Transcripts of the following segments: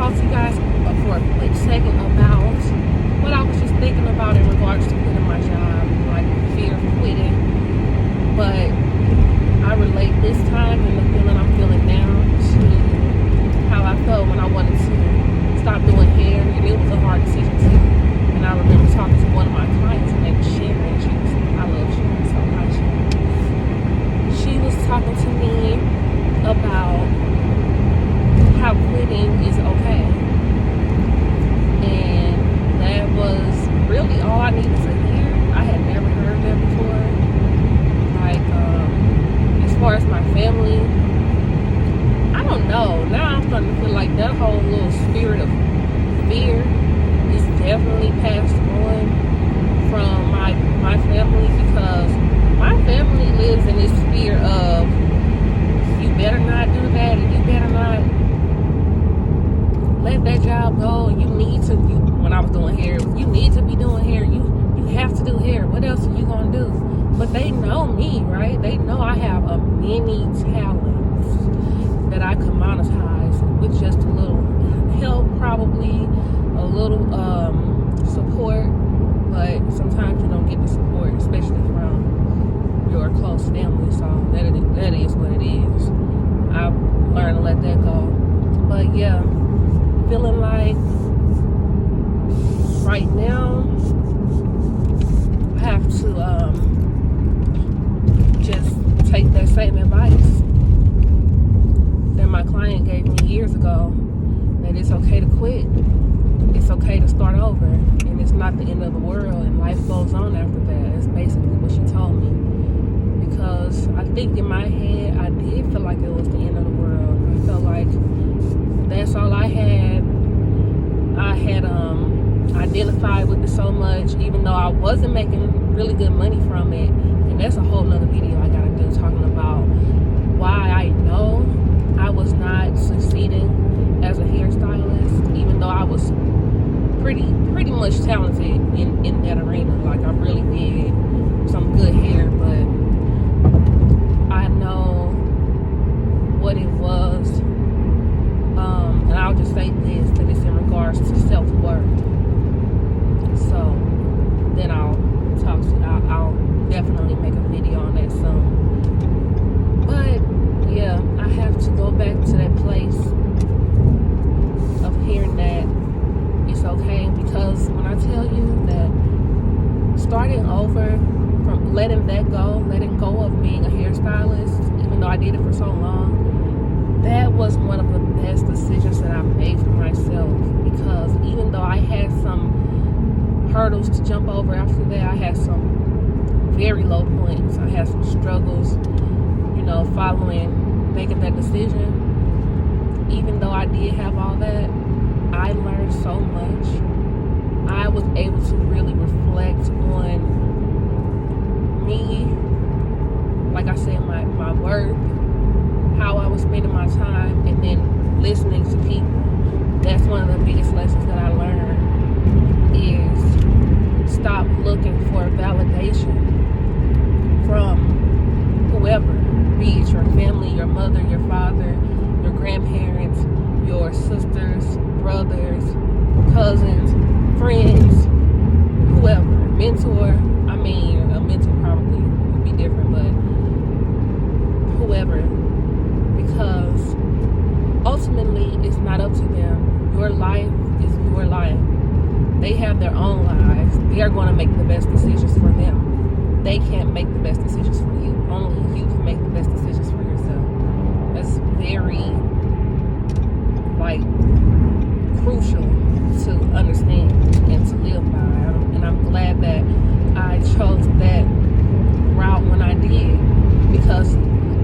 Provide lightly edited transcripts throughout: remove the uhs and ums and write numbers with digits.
talk to you guys for a quick second about what I was just thinking about in regards to quitting my job, like fear of quitting. But I relate this time and the feeling I'm feeling now to how I felt when I wanted to stop doing hair, and it was a hard decision too. And I remember talking to one of my clients, her name was Sharon. I love Sharon so much. She was talking to me about how quitting is okay, and that was really all I needed to hear. I had never heard that before. Like, as far as my family, I don't know. Now I'm starting to feel like that whole little spirit of fear is definitely passed on from my family, because my family lives in this fear of, you better not do that, and you better not let that job go. You need to, when I was doing hair, you need to be doing hair. You have to do hair. What else are you gonna do? But they know me, right? They know I have a many talents that I can monetize with just a little help, probably a little support. But sometimes you don't get the support, especially from your close family. So that is what it is. I've learned to let that go. But yeah, feeling like right now I have to just take that same advice that my client gave me years ago, that it's okay to quit, it's okay to start over, and it's not the end of the world, and life goes on after that. That's basically what she told me, because I think in my head I did feel like it was the end of the world. I felt like that's all I had. I had identified with it so much, even though I wasn't making really good money from it. And that's a whole nother video I gotta do, talking about why I know I was not succeeding as a hairstylist, even though I was pretty much talented in that arena. Like, I really did some good hair, but I know what it was. And I'll just say this, that it's in regards to self-worth. So then I'll definitely make a video on that soon. But yeah, I have to go back to that place of hearing that it's okay, because when I tell you that starting over, from letting go of being a hairstylist, even though I did it for so long, that was one of the best decisions that I made for myself. Because even though I had some hurdles to jump over after that, I had some very low points, I had some struggles, making that decision. Even though I did have all that, I learned so much. I was able to really reflect on me, like I said, my work, how I was spending my time, and then listening to people. That's one of the biggest lessons that I learned, is stop looking for validation from whoever, be it your family, your mother, your father, your grandparents, your sisters, brothers, cousins, friends, whoever, mentor. I mean, a mentor probably would be different, but whoever, because ultimately it's not up to them. Your life is your life. They have their own lives. They are going to make the best decisions for them. They can't make the best decisions for you. Only you can make the best decisions for yourself. That's very, crucial to understand and to live by. And I'm glad that I chose that route when I did, because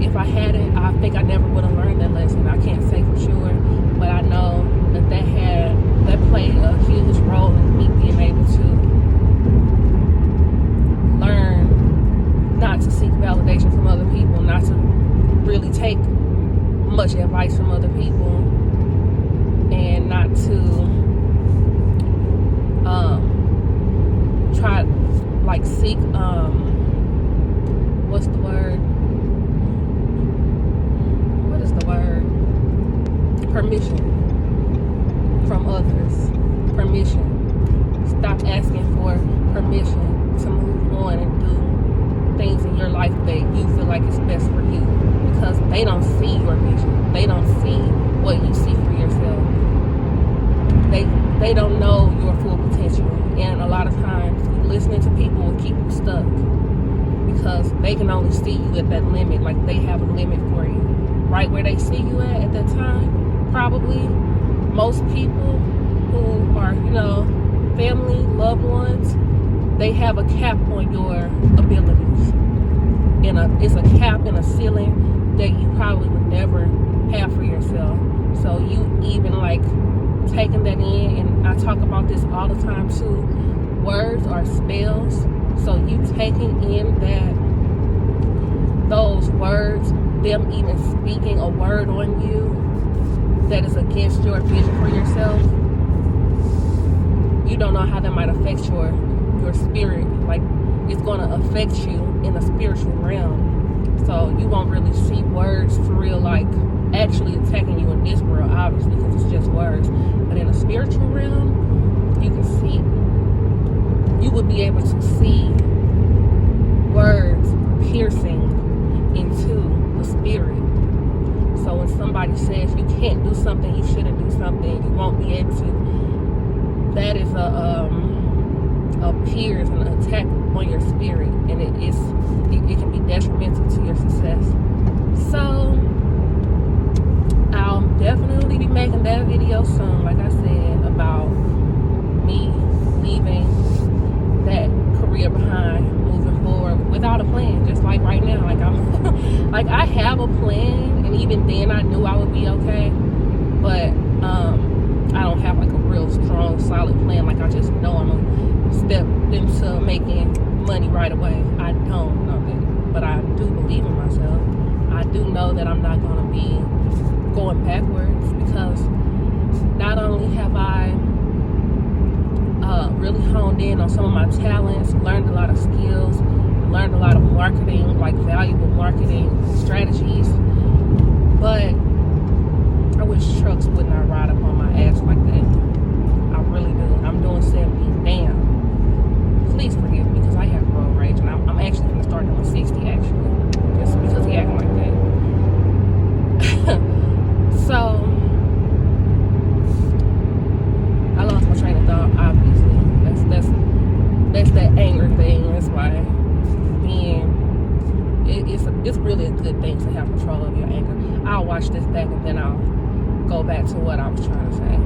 if I hadn't, I think I never would have learned that lesson. I can't say for sure, but I know that played a huge role in me being able to learn not to seek validation from other people, not to really take much advice from other people, and not to try seek from others. Permission. Stop asking for permission to move on and do things in your life that you feel like is best for you, because they don't see your vision. They don't see what you see for yourself. They don't know your full potential, and a lot of times listening to people will keep you stuck because they can only see you at that limit. Like, they have a limit for you, right where they see you at that time. Probably most people who are, family, loved ones, they have a cap on your abilities, and it's a cap and a ceiling that you probably would never have for yourself. So you even like taking that in, and I talk about this all the time too. Words are spells, so you taking in those words, them even speaking a word on you that is against your vision for yourself, you don't know how that might affect your spirit. Like, it's going to affect you in the spiritual realm. So you won't really see words for real, like actually attacking you in this world, obviously, because it's just words. But in the spiritual realm, you can see, you would be able to see words piercing into the spirit. So when somebody says you can't do something, you shouldn't do something, you won't be able to, that is a pierce and an attack on your spirit, and it can be detrimental to your success. So I'll definitely be making that video soon, like I said, about me leaving that career behind, moving forward without a plan, just like right now. Like, I'm like, I have a plan, and even then I knew I would be okay, but I don't have like a real strong, solid plan. Like, I just know I'm gonna step into making money right away. I don't know that, but I do believe in myself. I do know that I'm not gonna be going backwards, because not only have I really honed in on some of my talents, learned a lot of skills, learned a lot of marketing, like valuable marketing strategies, but I wish trucks would not ride up on my ass like that. I really do. I'm doing 70. Damn. Please forgive me, because I have road rage, and I'm actually going to start doing 60, actually, just because he acting like that. So I lost my train of thought, obviously. That's that anger thing. That's why it's really a good thing to have control of your anger. I'll watch this back, and then I'll go back to what I was trying to say.